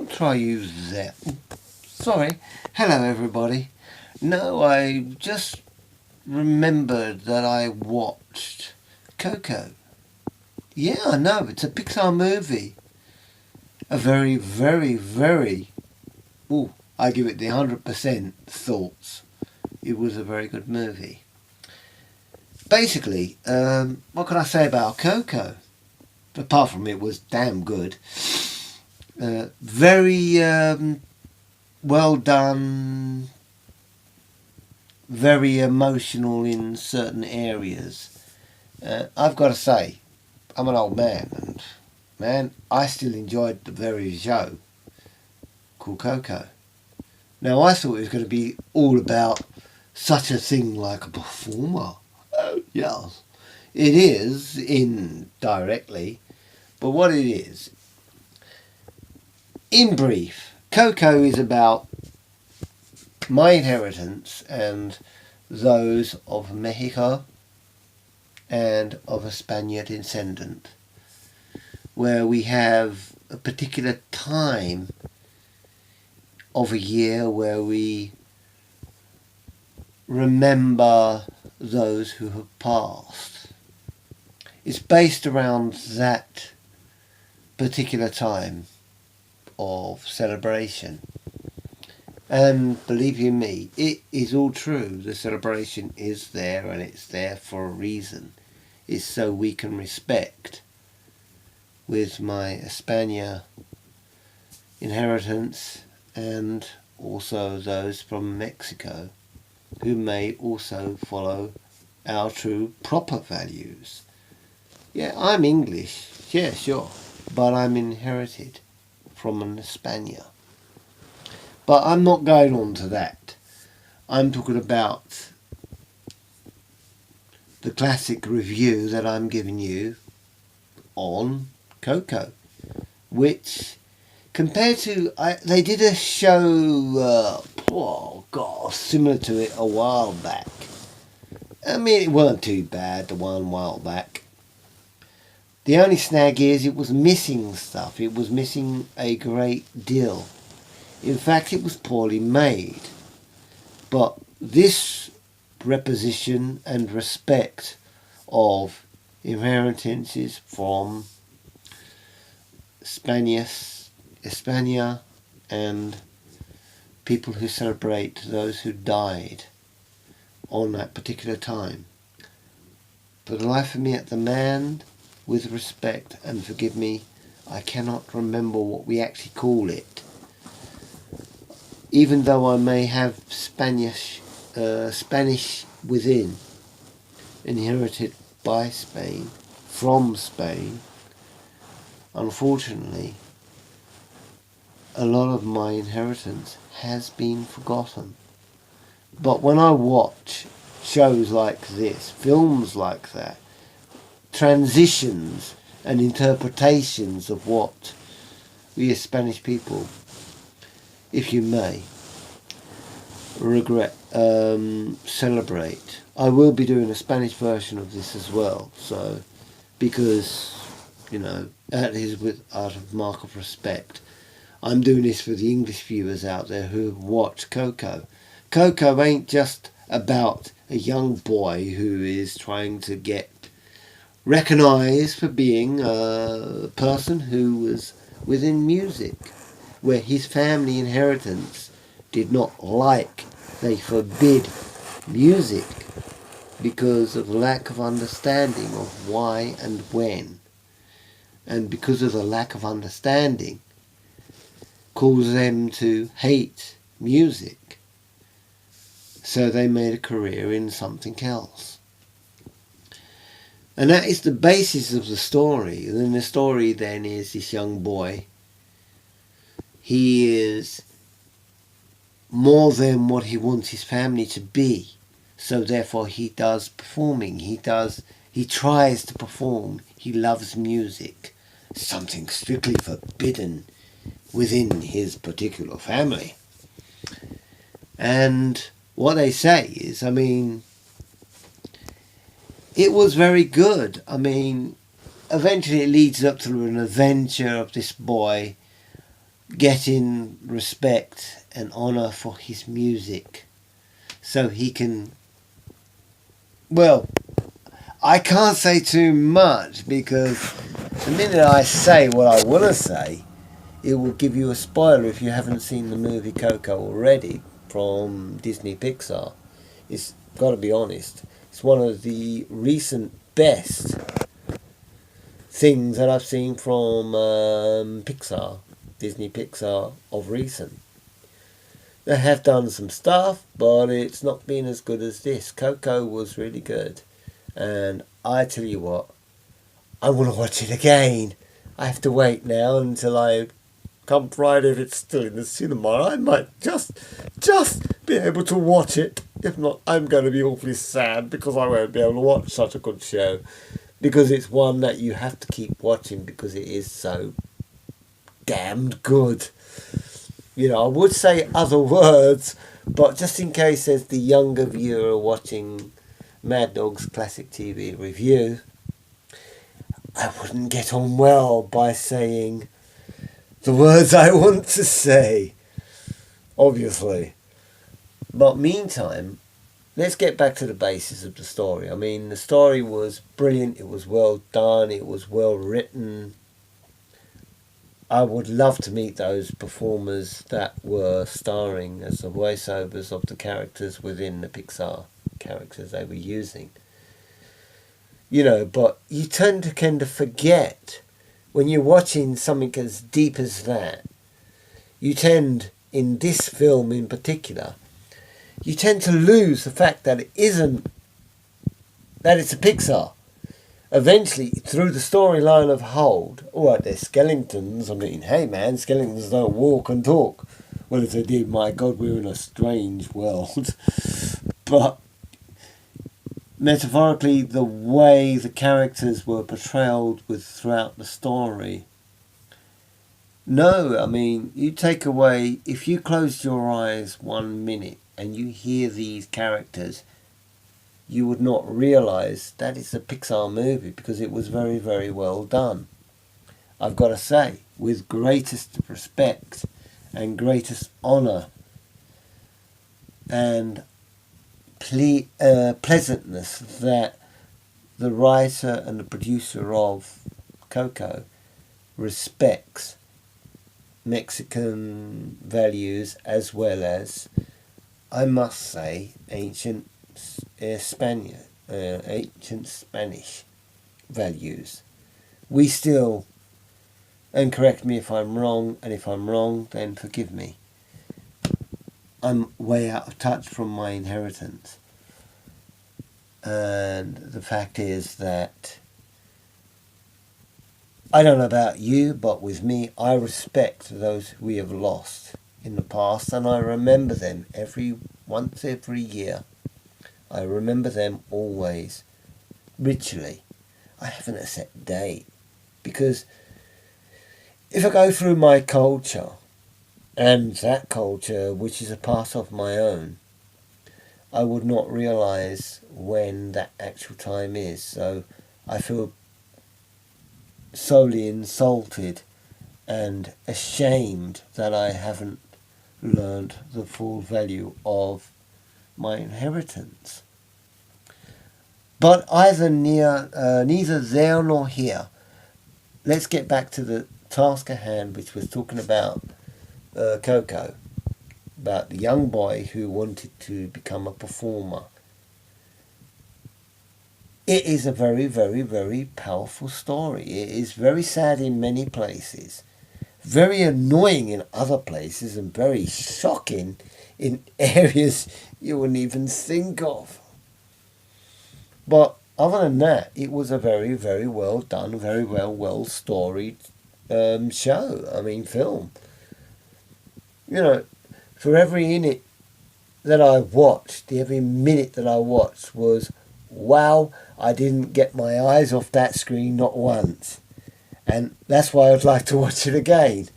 try use that. Sorry. Hello everybody. No, I just remembered that I watched Coco. Yeah, I know, it's a Pixar movie. A very, very, very, I give it the 100% thoughts. It was a very good movie. Basically, what can I say about Coco? Apart from it was damn good. Very well done, very emotional in certain areas. I've got to say, I'm an old man, and man, I still enjoyed the very show called Coco. Now, I thought it was going to be all about such a thing like a performer. Oh, yes. It is, indirectly, but what it is, in brief, Coco is about my inheritance and those of Mexico and of a Spaniard descendant, where we have a particular time of a year where we remember those who have passed. It's based around that particular time of celebration. And believe you me, it is all true. The celebration is there, and it's there for a reason. It's so we can respect, with my España inheritance, and also those from Mexico, who may also follow our true proper values. Yeah, I'm English, yeah, sure, but I'm inherited from an España. But I'm not going on to that. I'm talking about the classic review that I'm giving you on Coco, which compared to, they did a show, similar to it a while back. I mean, it weren't too bad, the one while back. The only snag is it was missing stuff. It was missing a great deal. In fact, it was poorly made. But this reposition and respect of inheritances from España and people who celebrate those who died on that particular time. For the life of me, at the man, with respect, and forgive me, I cannot remember what we actually call it. Even though I may have Spanish within, inherited by Spain, from Spain, unfortunately, a lot of my inheritance has been forgotten. But when I watch shows like this, films like that, transitions and interpretations of what we as Spanish people, if you may, celebrate. I will be doing a Spanish version of this as well, so, because, that is out of mark of respect. I'm doing this for the English viewers out there who watch Coco. Coco ain't just about a young boy who is trying to get recognised for being a person who was within music, where his family inheritance did not like. They forbid music because of the lack of understanding of why and when. And because of the lack of understanding, caused them to hate music. So they made a career in something else. And that is the basis of the story. And then the story then is this young boy. He is more than what he wants his family to be. So therefore he does performing. He tries to perform. He loves music. Something strictly forbidden within his particular family. And what they say is, it was very good. Eventually it leads up to an adventure of this boy getting respect and honour for his music, so he can, well, I can't say too much because the minute I say what I want to say, it will give you a spoiler if you haven't seen the movie Coco already from Disney Pixar. It's got to be honest, it's one of the recent best things that I've seen from Pixar, Disney Pixar of recent. They have done some stuff, but it's not been as good as this. Coco was really good. And I tell you what, I want to watch it again. I have to wait now until I come Friday, if it's still in the cinema. I might just be able to watch it. If not, I'm going to be awfully sad because I won't be able to watch such a good show. Because it's one that you have to keep watching because it is so damned good. You know, I would say other words, but just in case there's the younger viewer watching Maddog's Classic TV review, I wouldn't get on well by saying the words I want to say, obviously. But meantime, let's get back to the basis of the story. I mean, the story was brilliant, it was well done, it was well written. I would love to meet those performers that were starring as the voiceovers of the characters within the Pixar characters they were using. You know, but you tend to kind of forget when you're watching something as deep as that. You tend, in this film in particular, you tend to lose the fact that it's a Pixar. Eventually, through the storyline of Hold, alright, they're skeletons. I mean, hey man, skeletons don't walk and talk. Well, if they did, my God, we're in a strange world. But metaphorically, the way the characters were portrayed throughout the story. No, I mean, you take away, if you closed your eyes 1 minute and you hear these characters, you would not realise that it's a Pixar movie because it was very, very well done. I've got to say, with greatest respect and greatest honour and pleasantness that the writer and the producer of Coco respects Mexican values as well as, I must say, ancient Spanish values. We still, and correct me if I'm wrong, and if I'm wrong, then forgive me. I'm way out of touch from my inheritance. And the fact is that, I don't know about you, but with me, I respect those we have lost in the past, and I remember them once every year. I remember them always, ritually. I haven't a set date, because if I go through my culture, and that culture which is a part of my own, I would not realise when that actual time is. So I feel solely insulted and ashamed that I haven't learned the full value of my inheritance. But neither there nor here. Let's get back to the task at hand, which was talking about Coco, about the young boy who wanted to become a performer. It is a very, very, very powerful story. It is very sad in many places, very annoying in other places, and very shocking in areas you wouldn't even think of. But other than that, it was a very, very well done, very well storied show. I mean, film. You know, for every minute that I watched, every minute that I watched was, wow, I didn't get my eyes off that screen not once. And that's why I'd like to watch it again,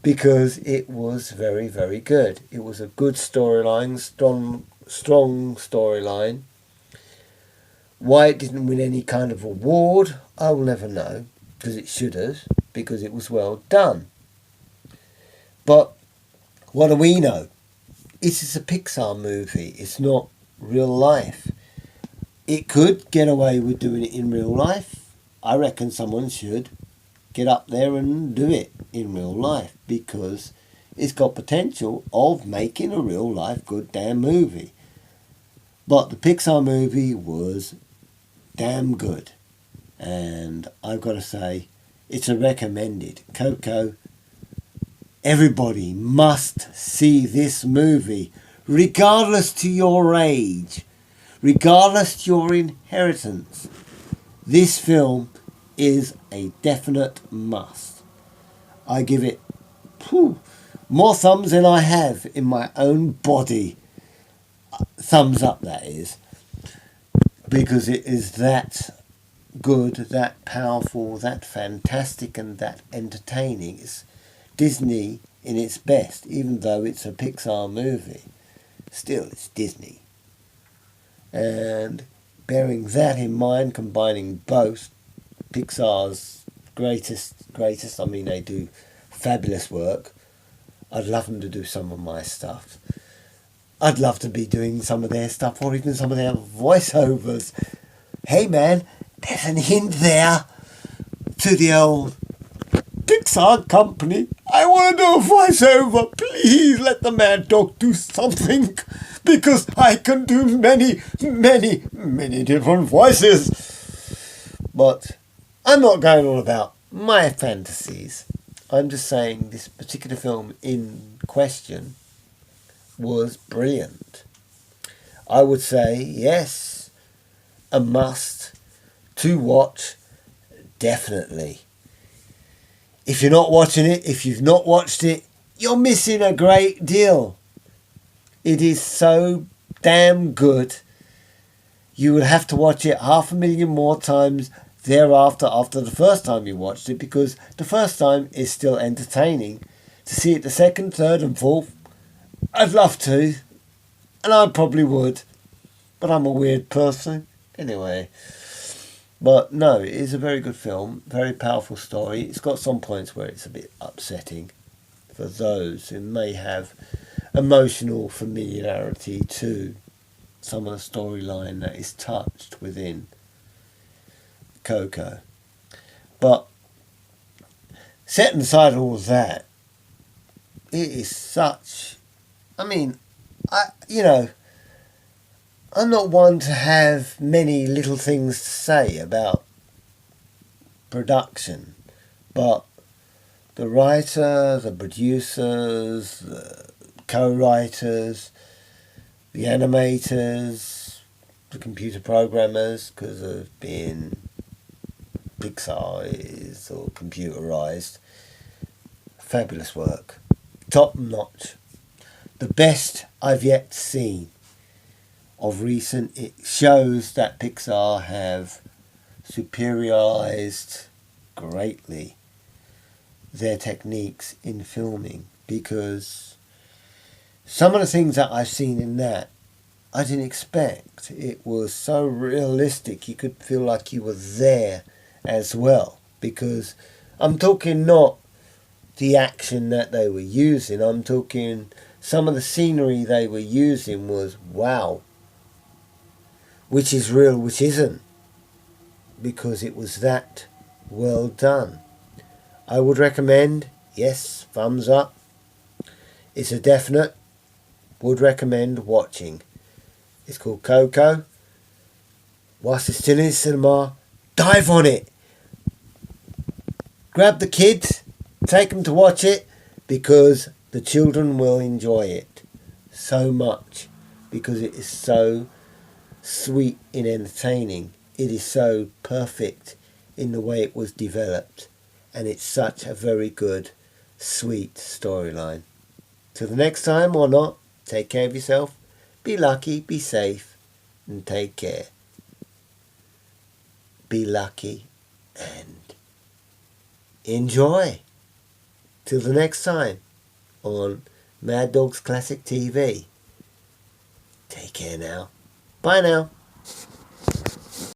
because it was very, very good. It was a good storyline, strong storyline. Why it didn't win any kind of award, I will never know, because it should have, because it was well done. But what do we know? This is a Pixar movie. It's not real life. It could get away with doing it in real life. I reckon someone should get up there and do it in real life, because it's got potential of making a real life good damn movie. But the Pixar movie was damn good. And I've got to say, it's a recommended. Coco, everybody must see this movie, regardless to your age, regardless to your inheritance. This film is a definite must. I give it more thumbs than I have in my own body. Thumbs up, that is. Because it is that good, that powerful, that fantastic and that entertaining. It's Disney in its best, even though it's a Pixar movie. Still, it's Disney. And bearing that in mind, combining both, Pixar's greatest, I mean, they do fabulous work. I'd love them to do some of my stuff. I'd love to be doing some of their stuff, or even some of their voiceovers. Hey man, there's a hint there to the old Pixar company. I want to do a voiceover. Please let the Maddog do something, because I can do many different voices. But I'm not going on about my fantasies. I'm just saying this particular film in question was brilliant. I would say, yes, a must to watch, definitely. If you're not watching it, if you've not watched it, you're missing a great deal. It is so damn good. You would have to watch it 500,000 more times thereafter, after the first time you watched it, because the first time is still entertaining. To see it the second, third and fourth, I'd love to, and I probably would, but I'm a weird person. Anyway, but no, it is a very good film, very powerful story. It's got some points where it's a bit upsetting for those who may have emotional familiarity to some of the storyline that is touched within Coco. But setting aside all of that, it is such, I mean, I'm not one to have many little things to say about production, but the writer, the producers, the co-writers, the animators, the computer programmers, because of being Pixar is or computerized, fabulous work, top notch, the best I've yet seen of recent. It shows that Pixar have superiorized greatly their techniques in filming, because some of the things that I've seen in that I didn't expect. It was so realistic, you could feel like you were there as well, because I'm talking not the action that they were using, I'm talking some of the scenery they were using was wow, which is real, which isn't, because it was that well done. I would recommend, yes, thumbs up. It's a definite, would recommend watching. It's called Coco. Whilst it's still in cinema, dive on it. Grab the kids, take them to watch it, because the children will enjoy it so much, because it is so sweet and entertaining. It is so perfect in the way it was developed, and it's such a very good, sweet storyline. Till the next time, or not, take care of yourself, be lucky, be safe, and take care. Be lucky and enjoy. Till the next time on Maddog's Classic TV. Take care now. Bye now.